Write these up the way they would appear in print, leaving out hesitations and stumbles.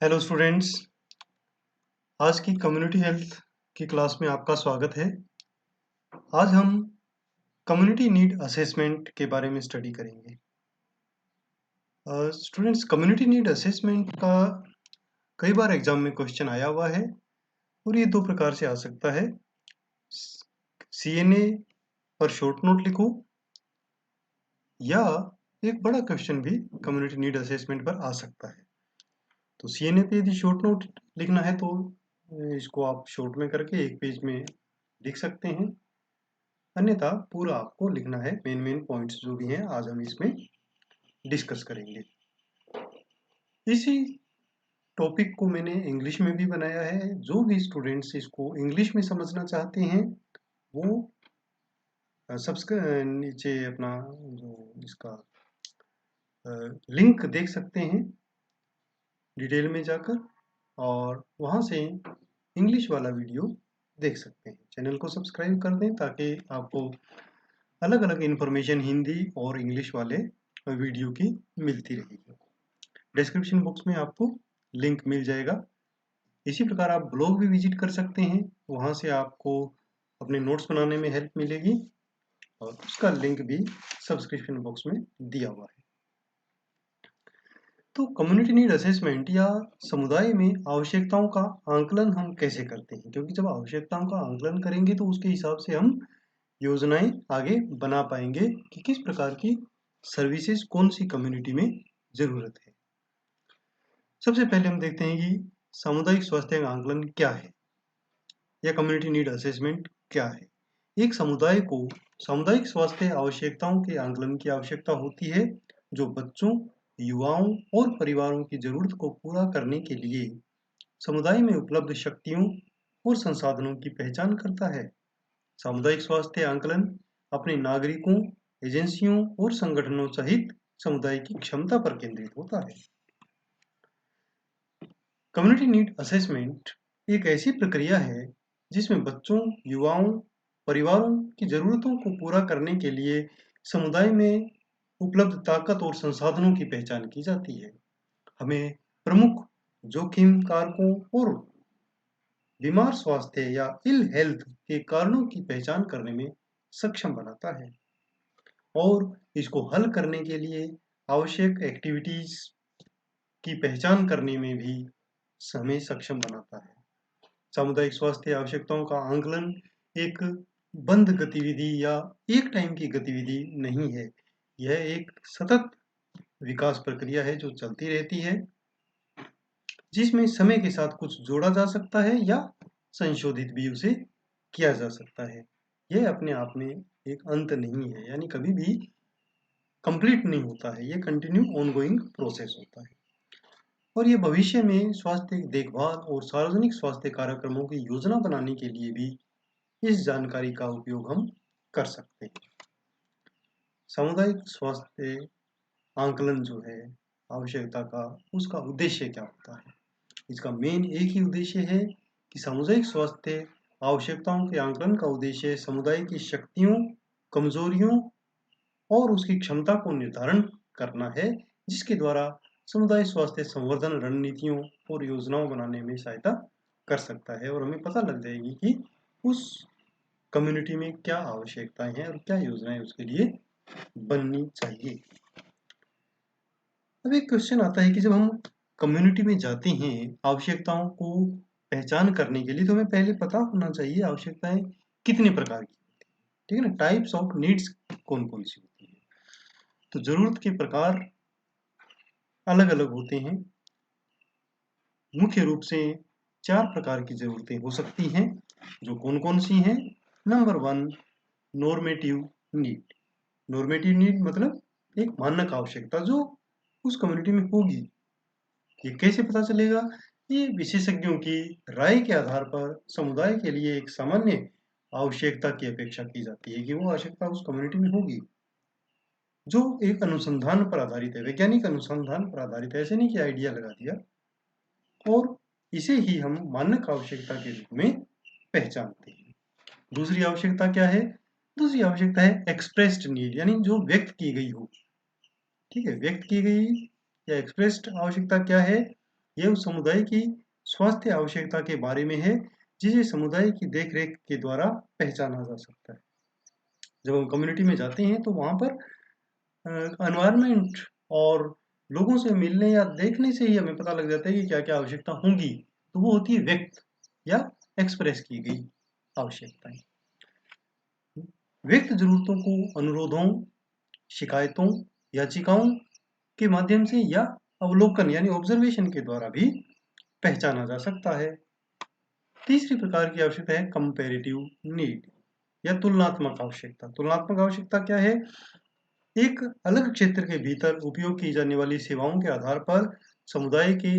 Hello students, आज की community health की क्लास में आपका स्वागत है। आज हम कम्युनिटी नीड असेसमेंट के बारे में स्टडी करेंगे। स्टूडेंट्स, कम्युनिटी नीड असेसमेंट का कई बार एग्जाम में क्वेश्चन आया हुआ है और ये दो प्रकार से आ सकता है। सीएनए पर शॉर्ट नोट लिखो या एक बड़ा क्वेश्चन भी कम्युनिटी नीड असेसमेंट पर आ सकता है। तो सीएनए पे यदि शॉर्ट नोट लिखना है तो इसको आप शॉर्ट में करके एक पेज में लिख सकते हैं, अन्यथा पूरा आपको लिखना है। मेन पॉइंट्स जो भी हैं आज हम इसमें डिस्कस करेंगे। इसी टॉपिक को मैंने इंग्लिश में भी बनाया है। जो भी स्टूडेंट्स इसको इंग्लिश में समझना चाहते हैं वो सब्सक्राइब नीचे अपना जो इसका लिंक देख सकते हैं डिटेल में जाकर, और वहाँ से इंग्लिश वाला वीडियो देख सकते हैं। चैनल को सब्सक्राइब कर दें ताकि आपको अलग अलग इंफॉर्मेशन हिंदी और इंग्लिश वाले वीडियो की मिलती रहेगी। डिस्क्रिप्शन बॉक्स में आपको लिंक मिल जाएगा। इसी प्रकार आप ब्लॉग भी विजिट कर सकते हैं, वहाँ से आपको अपने नोट्स बनाने में हेल्प मिलेगी और उसका लिंक भी सब्सक्रिप्शन बॉक्स में दिया हुआ है। तो कम्युनिटी नीड असेसमेंट या समुदाय में आवश्यकताओं का आंकलन हम कैसे करते हैं, क्योंकि जब आवश्यकताओं का आंकलन करेंगे तो उसके हिसाब से हम योजनाएं आगे बना पाएंगे कि किस प्रकार की सर्विसेज कौन सी कम्युनिटी में जरूरत है। सबसे पहले हम देखते हैं कि सामुदायिक स्वास्थ्य आंकलन क्या है या कम्युनिटी नीड असेसमेंट क्या है। एक समुदाय को सामुदायिक स्वास्थ्य आवश्यकताओं के आंकलन की आवश्यकता होती है, जो बच्चों, युवाओं और परिवारों की जरूरत को पूरा करने के लिए समुदाय में उपलब्ध शक्तियों और संसाधनों की पहचान करता है। सामुदायिक स्वास्थ्य आंकलन अपने नागरिकों, एजेंसियों और संगठनों सहित समुदाय की क्षमता पर केंद्रित होता है। कम्युनिटी नीड असेसमेंट एक ऐसी प्रक्रिया है जिसमें बच्चों, युवाओं, परिवारों की जरूरतों को पूरा करने के लिए समुदाय में उपलब्ध ताकत और संसाधनों की पहचान की जाती है। हमें प्रमुख जोखिम कारकों और बीमार स्वास्थ्य या इल हेल्थ के कारणों की पहचान करने में सक्षम बनाता है और इसको हल करने के लिए आवश्यक एक्टिविटीज की पहचान करने में भी हमें सक्षम बनाता है। सामुदायिक स्वास्थ्य आवश्यकताओं का आंकलन एक बंद गतिविधि या एक टाइम की गतिविधि नहीं है। यह एक सतत विकास प्रक्रिया है जो चलती रहती है, जिसमें समय के साथ कुछ जोड़ा जा सकता है या संशोधित भी उसे किया जा सकता है। यह अपने आप में एक अंत नहीं है, यानी कभी भी कंप्लीट नहीं होता है। यह कंटिन्यू ऑनगोइंग प्रोसेस होता है और ये भविष्य में स्वास्थ्य देखभाल और सार्वजनिक स्वास्थ्य कार्यक्रमों की योजना बनाने के लिए भी इस जानकारी का उपयोग हम कर सकते हैं। सामुदायिक स्वास्थ्य आंकलन जो है आवश्यकता का, उसका उद्देश्य क्या होता है? इसका मेन एक ही उद्देश्य है कि सामुदायिक स्वास्थ्य आवश्यकताओं के आंकलन का उद्देश्य समुदाय की शक्तियों, कमजोरियों और उसकी क्षमता को निर्धारण करना है, जिसके द्वारा समुदाय स्वास्थ्य संवर्धन रणनीतियों और योजनाओं बनाने में सहायता कर सकता है और हमें पता लग जाएगी कि उस कम्युनिटी में क्या आवश्यकताएं हैं और क्या योजनाएं उसके लिए बननी चाहिए। अब एक क्वेश्चन आता है कि जब हम कम्युनिटी में जाते हैं आवश्यकताओं को पहचान करने के लिए, तो हमें पहले पता होना चाहिए आवश्यकताएं कितने प्रकार की होती है। ठीक है ना, टाइप्स ऑफ नीड्स कौन कौन सी होती है। तो जरूरत के प्रकार अलग अलग होते हैं। मुख्य रूप से 4 प्रकार की जरूरतें हो सकती हैं, जो कौन कौन सी हैं। Number 1, normative need. Normative need मतलब एक मानक आवश्यकता जो उस कम्युनिटी में होगी। ये कैसे पता चलेगा? ये विशेषज्ञों की राय के आधार पर समुदाय के लिए एक सामान्य आवश्यकता की अपेक्षा की जाती है कि वो आवश्यकता उस कम्युनिटी में होगी, जो एक अनुसंधान पर आधारित है, वैज्ञानिक अनुसंधान पर आधारित है। ऐसे नहीं कि आइडिया लगा दिया, और इसे ही हम मानक आवश्यकता के रूप में पहचानते हैं। दूसरी आवश्यकता क्या है? दूसरी आवश्यकता है एक्सप्रेस्ड नीड, यानी जो व्यक्त की गई हो। ठीक है, व्यक्त की गई या एक्सप्रेस्ड आवश्यकता क्या है? यह उस समुदाय की स्वास्थ्य आवश्यकता के बारे में है जिसे समुदाय की देखरेख के द्वारा पहचाना जा सकता है। जब हम कम्युनिटी में जाते हैं तो वहाँ पर एनवायरनमेंट और लोगों से मिलने या देखने से ही हमें पता लग जाता है कि क्या-क्या आवश्यकता होंगी। तो वो होती है व्यक्त या एक्सप्रेस की गई आवश्यकताएँ। व्यक्त ज़रूरतों को अनुरोधों, शिकायतों, याचिकाओं के माध्यम से या अवलोकन यानी ऑब्जर्वेशन के द्वारा भी पहचाना जा सकता है। तीसरी प्रकार की आवश्यकता है कंपैरेटिव नीड या तुलनात्मक आवश्यकता। तुलनात्मक आवश्यकता क्या है? एक अलग क्षेत्र के भीतर उपयोग की जाने वाली सेवाओं के आधार पर समुदाय के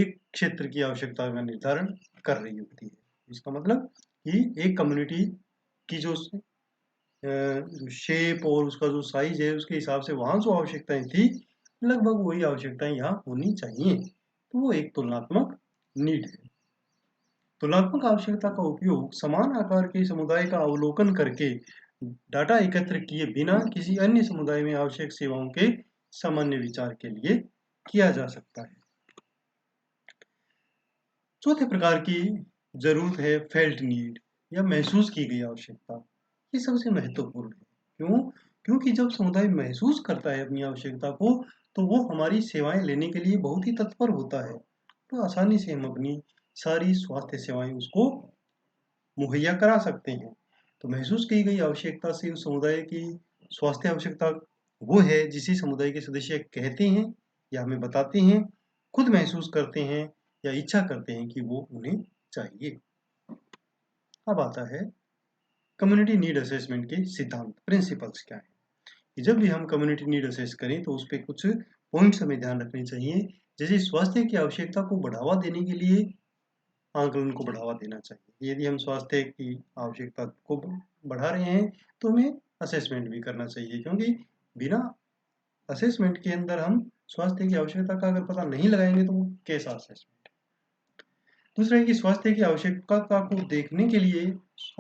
एक क्षेत्र की आवश्यकता का निर्धारण कर रही होती है। इसका मतलब कि एक कम्युनिटी की जो शेप और उसका जो साइज है उसके हिसाब से वहाँ जो आवश्यकताएं थी लगभग वही आवश्यकताएं यहाँ होनी चाहिए। तो वो एक तुलनात्मक नीड है। तुलनात्मक आवश्यकता का उपयोग समान आकार के समुदाय का अवलोकन करके डाटा एकत्र किए बिना किसी अन्य समुदाय में आवश्यक सेवाओं के सामान्य विचार के लिए किया जा सकता है। चौथे प्रकार की जरूरत है फेल्ट नीड या महसूस की गई आवश्यकता। ये सबसे महत्वपूर्ण है। क्यों? क्योंकि जब समुदाय महसूस करता है अपनी आवश्यकता को तो वो हमारी सेवाएं लेने के लिए बहुत ही तत्पर होता है। तो आसानी से हम अपनी सारी स्वास्थ्य सेवाएं उसको मुहैया करा सकते हैं। तो महसूस की गई आवश्यकता से उस समुदाय की स्वास्थ्य आवश्यकता वो है जिसे समुदाय के सदस्य कहते हैं या हमें बताते हैं, खुद महसूस करते हैं या इच्छा करते हैं कि वो उन्हें चाहिए। अब आता है कम्युनिटी नीड असेसमेंट के सिद्धांत, प्रिंसिपल्स क्या है। कि जब भी हम कम्युनिटी नीड असेस करें तो उस पर कुछ पॉइंट्स हमें ध्यान रखने चाहिए। जैसे स्वास्थ्य की आवश्यकता को बढ़ावा देने के लिए आंकलन को बढ़ावा देना चाहिए। यदि हम स्वास्थ्य की आवश्यकता को बढ़ा रहे हैं तो हमें असेसमेंट भी करना चाहिए, क्योंकि बिना असेसमेंट के अंदर हम स्वास्थ्य की आवश्यकता का अगर पता नहीं लगाएंगे तो वो कैसा असेसमेंट। दूसरा है कि स्वास्थ्य की आवश्यकता को देखने के लिए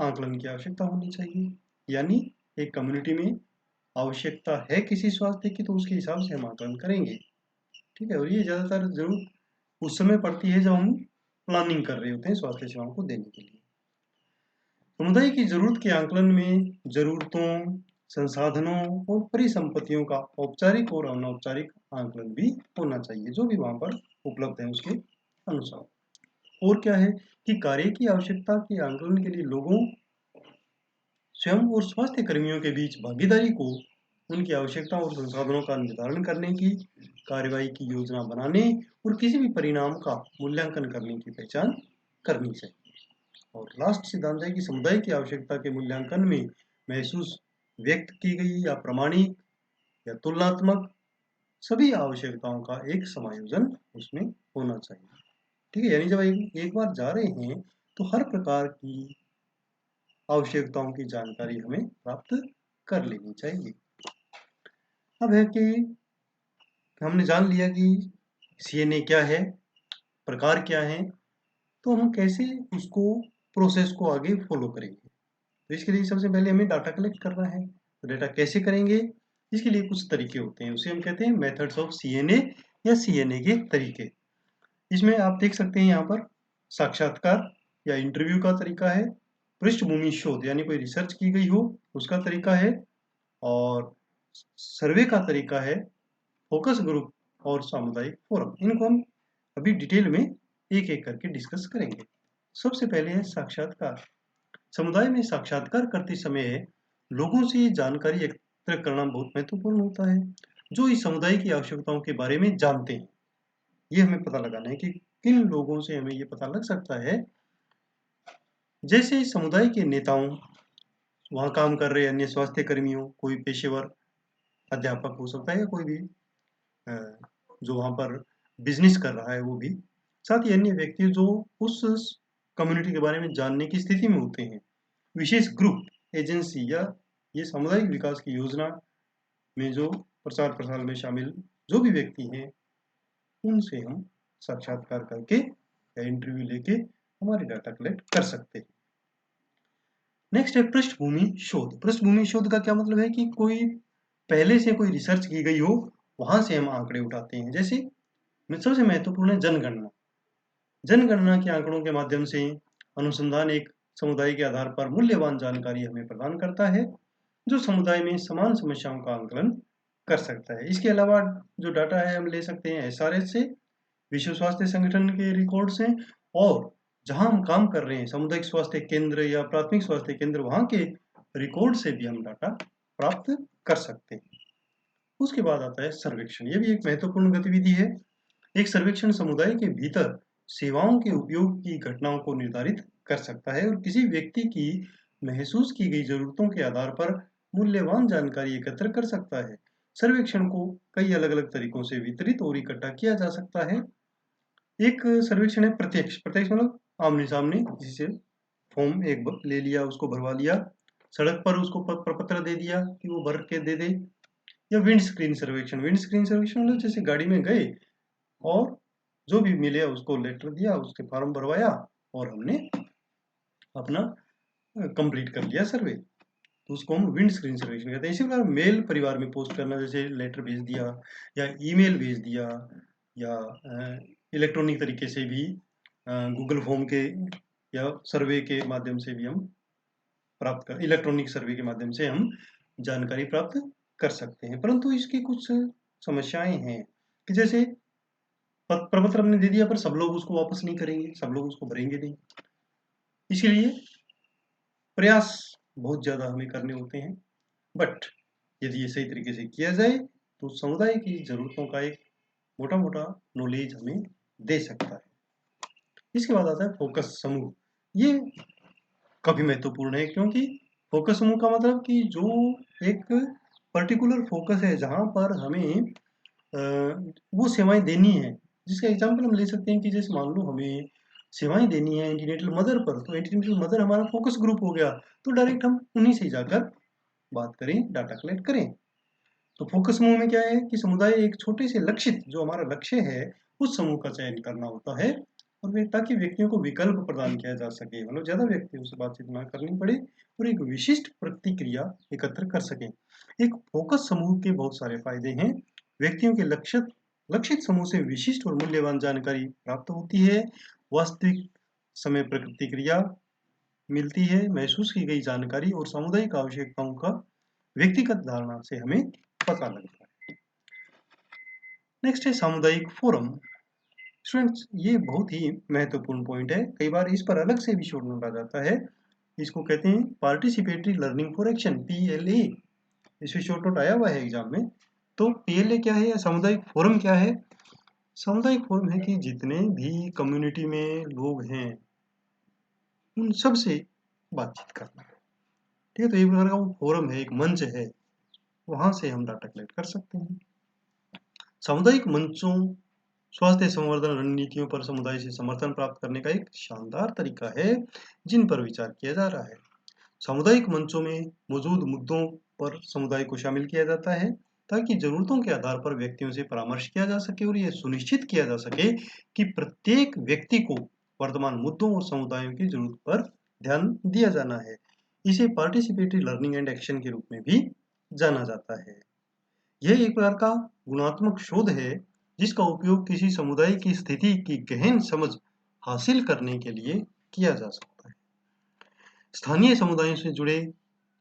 आंकलन की आवश्यकता होनी चाहिए। यानी एक कम्युनिटी में आवश्यकता है किसी स्वास्थ्य की तो उसके हिसाब से हम आंकलन करेंगे। ठीक है, और ये ज़्यादातर जरूर उस समय पड़ती है जब हम प्लानिंग कर रहे होते हैं स्वास्थ्य सेवाओं को देने के लिए। समुदाय की जरूरत के आंकलन में जरूरतों, संसाधनों और परिसंपत्तियों का औपचारिक और अनौपचारिक आंकलन भी होना चाहिए, जो भी वहां पर उपलब्ध है उसके अनुसार। और क्या है कि कार्य की आवश्यकता के आंकलन के लिए लोगों स्वयं और स्वास्थ्य कर्मियों के बीच भागीदारी को उनकी आवश्यकता और संसाधनों का निर्धारण करने की, कार्रवाई की योजना बनाने और किसी भी परिणाम का मूल्यांकन करने की पहचान करनी चाहिए। और लास्ट सिद्धांत है कि समुदाय की आवश्यकता के मूल्यांकन में महसूस, व्यक्त की गई या प्रमाणिक या तुलनात्मक सभी आवश्यकताओं का एक समायोजन उसमें होना चाहिए। ठीक है, यानी जब एक बार जा रहे हैं तो हर प्रकार की आवश्यकताओं की जानकारी हमें प्राप्त कर लेनी चाहिए। अब है कि हमने जान लिया कि सीएनए क्या है, प्रकार क्या है, तो हम कैसे उसको प्रोसेस को आगे फॉलो करेंगे। तो इसके लिए सबसे पहले हमें डाटा कलेक्ट करना है। तो डाटा कैसे करेंगे, इसके लिए कुछ तरीके होते हैं, उसे हम कहते हैं मेथड्स ऑफ सीएनए या सीएनए के तरीके। इसमें आप देख सकते हैं यहाँ पर साक्षात्कार या इंटरव्यू का तरीका है, पृष्ठभूमि शोध यानी कोई रिसर्च की गई हो उसका तरीका है, और सर्वे का तरीका है, फोकस ग्रुप और सामुदायिक फोरम। इनको हम अभी डिटेल में एक एक करके डिस्कस करेंगे। सबसे पहले है साक्षात्कार। समुदाय में साक्षात्कार करते समय लोगों से जानकारी एकत्र करना बहुत महत्वपूर्ण होता है, जो इस समुदाय की आवश्यकताओं के बारे में जानते हैं। ये हमें पता लगाना है कि किन लोगों से हमें ये पता लग सकता है। जैसे समुदाय के नेताओं, वहाँ काम कर रहे अन्य स्वास्थ्य कर्मियों, कोई पेशेवर अध्यापक हो सकता है या कोई भी जो वहाँ पर बिजनेस कर रहा है वो भी, साथ ही अन्य व्यक्ति जो उस कम्युनिटी के बारे में जानने की स्थिति में होते हैं। विशेष ग्रुप, एजेंसी या ये सामुदायिक विकास की योजना में जो प्रचार प्रसार में शामिल जो भी व्यक्ति हैं उनसे हम साक्षात्कार करके या इंटरव्यू लेके हमारे डाटा कलेक्ट कर सकते हैं। नेक्स्ट है पृष्ठभूमि शोध। पृष्ठभूमि शोध का क्या मतलब है कि कोई पहले से कोई रिसर्च की गई हो, वहां से हम आंकड़े उठाते हैं। जैसे सबसे महत्वपूर्ण है जनगणना। जनगणना के आंकड़ों के माध्यम से अनुसंधान एक समुदाय के आधार पर मूल्यवान जानकारी हमें प्रदान करता है, जो समुदाय में समान समस्याओं का आंकलन कर सकता है। इसके अलावा जो डाटा है हम ले सकते हैं एसआरएच से, विश्व स्वास्थ्य संगठन के रिकॉर्ड से, और जहां हम काम कर रहे हैं सामुदायिक स्वास्थ्य केंद्र या प्राथमिक स्वास्थ्य केंद्र, वहां के रिकॉर्ड से भी हम डाटा प्राप्त कर सकते हैं। उसके बाद आता है सर्वेक्षण। यह भी एक महत्वपूर्ण गतिविधि है। एक सर्वेक्षण समुदाय के भीतर सेवाओं के उपयोग की घटनाओं को निर्धारित कर सकता है और किसी व्यक्ति की महसूस की गई जरूरतों के आधार पर मूल्यवान जानकारी एकत्र कर सकता है। सर्वेक्षण को कई अलग-अलग तरीकों से वितरित और इकट्ठा किया जा सकता है। एक सर्वेक्षण है प्रत्यक्ष। प्रत्यक्ष मतलब आमने-सामने, किसी से फॉर्म एक ले लिया, उसको भरवा लिया, सड़क पर उसको प्रपत्र दे दिया कि वो भर के दे दे। या विंड स्क्रीन सर्वेक्षण। विंड स्क्रीन सर्वेक्षण मतलब जैसे गाड़ी में गए और जो भी मिले उसको लेटर दिया, उसके फॉर्म भरवाया और हमने अपना कंप्लीट कर लिया सर्वे, तो उसको हम विंड स्क्रीन सर्वेक्षण कहते हैं। इसी प्रकार मेल परिवार में पोस्ट करना, जैसे लेटर भेज दिया या ईमेल भेज दिया या इलेक्ट्रॉनिक तरीके से भी गूगल फॉर्म के या सर्वे के माध्यम से भी हम इलेक्ट्रॉनिक सर्वे के माध्यम से हम जानकारी प्राप्त कर सकते हैं। परंतु इसकी कुछ समस्याएं हैं कि जैसे प्रपत्र हमने दे दिया पर सब लोग उसको वापस नहीं करेंगे, सब लोग उसको भरेंगे नहीं। इसके लिए प्रयास बहुत ज़्यादा हमें करने होते हैं, बट यदि ये सही तरीके से किया जाए तो समुदाय की ज़रूरतों का एक मोटा-मोटा नॉलेज हमें दे सकता है। इसके बाद आता है फोकस समूह। ये काफ़ी महत्वपूर्ण है, क्योंकि फोकस समूह का मतलब कि जो एक पर्टिकुलर फोकस है जहाँ पर हमें वो सेवाएं देनी है। जिसका एग्जाम्पल हम ले सकते हैं कि जैसे मान लो हमें सेवाएं देनी है एंटीनेटल मदर पर, तो एंटीनेटल मदर हमारा फोकस ग्रुप हो गया, तो डायरेक्ट हम उन्हीं से जाकर बात करें, डाटा कलेक्ट करें। तो फोकस समूह में क्या है कि समुदाय एक छोटे से लक्षित, जो हमारा लक्ष्य है, उस समूह का चयन करना होता है, और वे ताकि व्यक्तियों को विकल्प प्रदान किया जा सके, मतलब ज्यादा व्यक्तियों से बातचीत ना करनी पड़े और एक विशिष्ट प्रतिक्रिया एकत्र कर सकें। एक फोकस समूह के बहुत सारे फायदे हैं। व्यक्तियों के लक्षित लक्षित समूह से विशिष्ट और मूल्यवान जानकारी प्राप्त होती है, वास्तविक समय प्रतिक्रिया मिलती है, महसूस की गई जानकारी और सामुदायिक आवश्यकताओं का व्यक्तिगत धारणा से हमें पता लगता है। नेक्स्ट है सामुदायिक फोरम। स्टूडेंट्स, ये बहुत ही महत्वपूर्ण पॉइंट है, कई बार इस पर अलग से भी शोध निकाला जाता है। इसको कहते हैं participatory learning for action, PLA। इससे शॉर्ट नोट आया हुआ है एग्जाम में। तो PLA क्या है या सामुदायिक फोरम क्या है? सामुदायिक फोरम है कि जितने भी कम्युनिटी में लोग हैं उन सब से बातचीत करना, ठीक है। तो एक प्रकार का वो फोरम है, एक मंच है, वहां से हम डाटा कलेक्ट कर सकते हैं। सामुदायिक मंचों स्वास्थ्य संवर्धन रणनीतियों पर समुदाय से समर्थन प्राप्त करने का एक शानदार तरीका है, जिन पर विचार किया जा रहा है। सामुदायिक मंचों में मौजूद मुद्दों पर समुदाय को शामिल किया जाता है, ताकि जरूरतों के आधार पर व्यक्तियों से परामर्श किया जा सके और यह सुनिश्चित किया जा सके कि प्रत्येक व्यक्ति को वर्तमान मुद्दों और समुदायों की जरूरत पर ध्यान दिया जाना है। इसे पार्टिसिपेटरी लर्निंग एंड एक्शन के रूप में भी जाना जाता है। यह एक प्रकार का गुणात्मक शोध है, जिसका उपयोग किसी समुदाय की स्थिति की गहन समझ हासिल करने के लिए किया जा सकता है। स्थानीय समुदायों से जुड़े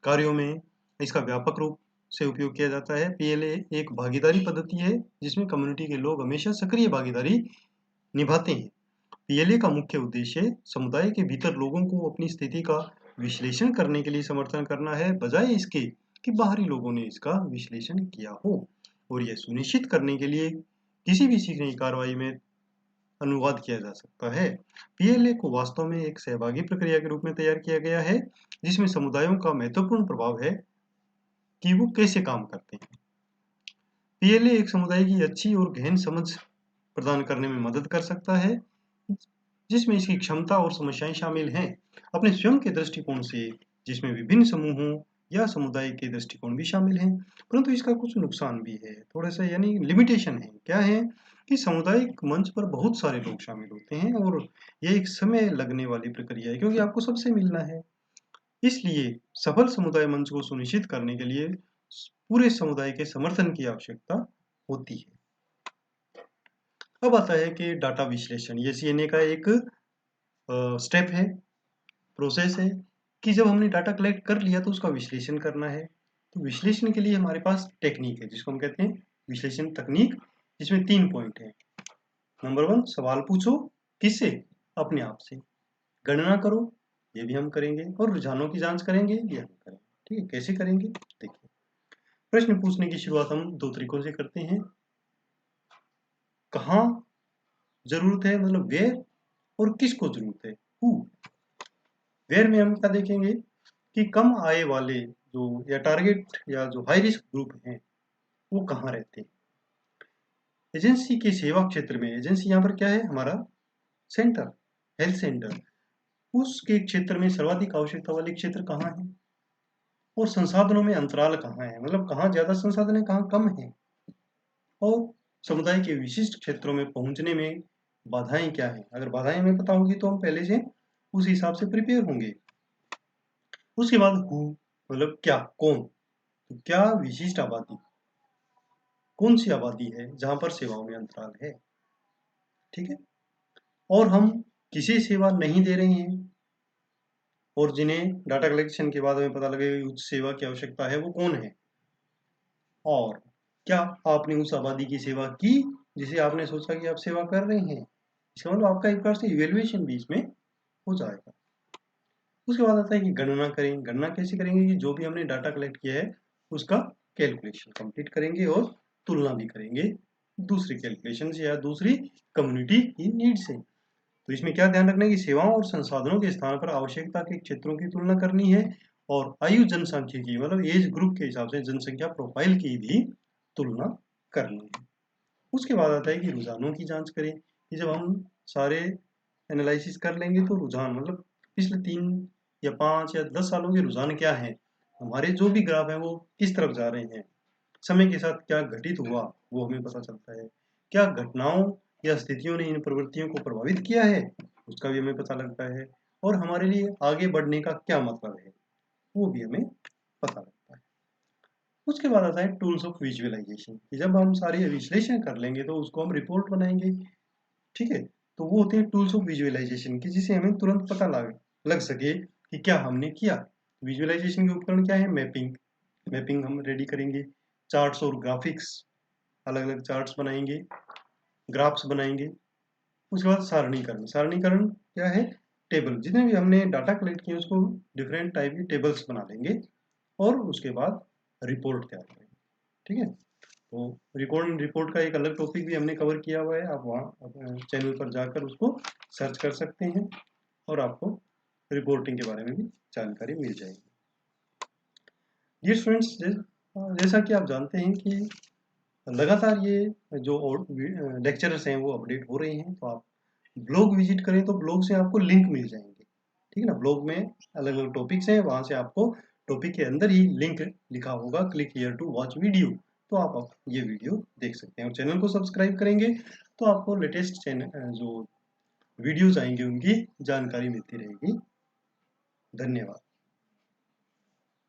कार्यों में इसका व्यापक रूप से उपयोग किया जाता है। PLA एक भागीदारी पद्धति है, जिसमें कम्युनिटी के लोग हमेशा सक्रिय भागीदारी निभाते हैं। PLA का मुख्य उद्देश्य समुदाय के भीतर लोगों को अपनी स्थिति का विश्लेषण करने के लिए समर्थन करना है, बजाय इसके कि बाहरी लोगों ने इसका विश्लेषण किया हो, और यह सुनिश्चित करने के लिए किसी भी सीखने की कार्रवाई में अनुवाद किया जा सकता है। PLA को वास्तव में एक सहभागी प्रक्रिया के रूप में तैयार किया गया है, जिसमें समुदायों का महत्वपूर्ण प्रभाव है कि वो कैसे काम करते हैं। PLA एक समुदाय की अच्छी और गहन समझ प्रदान करने में मदद कर सकता है, जिसमें इसकी क्षमता और समस्याएं शामिल हैं। अपने स्वयं के दृष्टिकोण से, जिसमें विभिन्न समूहों या समुदाय के दृष्टिकोण भी शामिल हैं, परंतु इसका कुछ नुकसान भी है, थोड़ा सा, यानी लिमिटेशन है। क्या है कि सामुदायिक मंच पर बहुत सारे लोग शामिल होते हैं और ये एक समय लगने वाली प्रक्रिया है, क्योंकि आपको सबसे मिलना है। इसलिए सफल समुदाय मंच को सुनिश्चित करने के लिए पूरे समुदाय के समर्थन की आवश्यकता होती है। अब आता है कि डाटा विश्लेषण, ये CNA का एक स्टेप है, प्रोसेस है कि जब हमने डाटा कलेक्ट कर लिया तो उसका विश्लेषण करना है। तो विश्लेषण के लिए हमारे पास टेक्निक है जिसको हम कहते हैं विश्लेषण तकनीक, जिसमें 3 पॉइंट हैं। नंबर 1, सवाल पूछो। किससे? अपने आप से। गणना करो, ये भी हम करेंगे, और रुझानों की जांच करेंगे, ये हम करेंगे। ठीक है, कैसे करेंगे देखिए। प्रश्न पूछने की शुरुआत हम 2 तरीकों से करते हैं। कहाँ जरूरत है, मतलब वेयर, और किसको जरूरत है, हु। वेयर में हम क्या देखेंगे कि कम आय वाले जो या टारगेट या जो हाई रिस्क ग्रुप हैं वो कहाँ रहते हैं। एजेंसी के सेवा क्षेत्र में, एजेंसी यहाँ पर क्या है, हमारा सेंटर, हेल्थ सेंटर, उसके क्षेत्र में सर्वाधिक आवश्यकता वाले क्षेत्र कहाँ है, और संसाधनों में अंतराल कहाँ है, मतलब कहाँ ज्यादा संसाधन है, कहाँ कम है, और समुदाय के विशिष्ट क्षेत्रों में पहुंचने में बाधाएं क्या है। अगर बाधाएं हमें पता होगी तो हम पहले से उस हिसाब से प्रिपेयर होंगे। उसके बाद हु, मतलब क्या, कौन। तो क्या विशिष्ट आबादी, कौन सी आबादी है जहां पर सेवाओं में अंतराल है। ठीक है, और हम किसी सेवा नहीं दे रहे हैं, और जिन्हें डाटा कलेक्शन के बाद हमें पता लगेगा कि उस सेवा की आवश्यकता है वो कौन है, और क्या आपने उस आबादी की सेवा की जिसे आपने सोचा कि आप सेवा कर रहे हैं। इसका मतलब आपका एक प्रकार से इवेल्युएशन भी इसमें हो जाएगा। उसके बाद आता है कि गणना करें। गणना कैसे करेंगे कि जो भी हमने डाटा कलेक्ट किया है उसका कैलकुलेशन कंप्लीट करेंगे और तुलना भी करेंगे दूसरी कैलकुलेशन से या दूसरी कम्युनिटी की नीड से। तो इसमें क्या ध्यान रखना है कि सेवाओं और संसाधनों के स्थान पर आवश्यकता के क्षेत्रों की तुलना करनी है, और आयु जनसांख्यिकी मतलब एज ग्रुप के हिसाब से जनसंख्या प्रोफाइल की भी तुलना करनी है। उसके बाद आता है कि रुझानों की जांच करें कि जब हम सारे एनालिसिस कर लेंगे तो रुझान मतलब पिछले 3 या 5 या 10 सालों के रुझान क्या है, हमारे जो भी ग्राफ है वो किस तरफ जा रहे हैं, समय के साथ क्या घटित हुआ वो हमें पता चलता है, क्या घटनाओं या स्थितियों ने इन प्रवृत्तियों को प्रभावित किया है उसका भी हमें पता लगता है, और हमारे लिए आगे बढ़ने का क्या मतलब है वो भी हमें पता लगता है। उसके बाद आता है टूल्स ऑफ विजुअलाइजेशन कि जब हम सारी विश्लेषण कर लेंगे तो उसको हम रिपोर्ट बनाएंगे। ठीक है, तो वो होते हैं टूल्स ऑफ विजुअलाइजेशन की जिसे हमें तुरंत पता लग सके कि क्या हमने किया। विजुअलाइजेशन के उपकरण क्या है, मैपिंग, मैपिंग हम रेडी करेंगे, चार्ट्स और ग्राफिक्स, अलग अलग चार्ट्स बनाएंगे, ग्राफ्स बनाएंगे। उसके बाद सारणीकरण, सारणीकरण क्या है, टेबल, जितने भी हमने डाटा कलेक्ट किए उसको डिफरेंट टाइप की टेबल्स बना लेंगे, और उसके बाद रिपोर्ट तैयार करेंगे। ठीक है, तो रिपोर्ट का एक अलग टॉपिक भी हमने कवर किया हुआ है, आप वहाँ चैनल पर जाकर उसको सर्च कर सकते हैं और आपको रिपोर्टिंग के बारे में भी जानकारी मिल जाएगी। डियर स्टूडेंट्स, जैसा कि आप जानते हैं कि लगातार ये जो लेक्चरर्स हैं वो अपडेट हो रहे हैं, तो आप ब्लॉग विजिट करें तो ब्लॉग से आपको लिंक मिल जाएंगे। ठीक है ना, ब्लॉग में अलग अलग टॉपिक्स हैं, वहाँ से आपको टॉपिक के अंदर ही लिंक लिखा होगा click here to watch video, तो आप ये वीडियो देख सकते हैं। और चैनल को सब्सक्राइब करेंगे तो आपको लेटेस्ट चैनल जो वीडियोज आएंगे उनकी जानकारी मिलती रहेगी। धन्यवाद।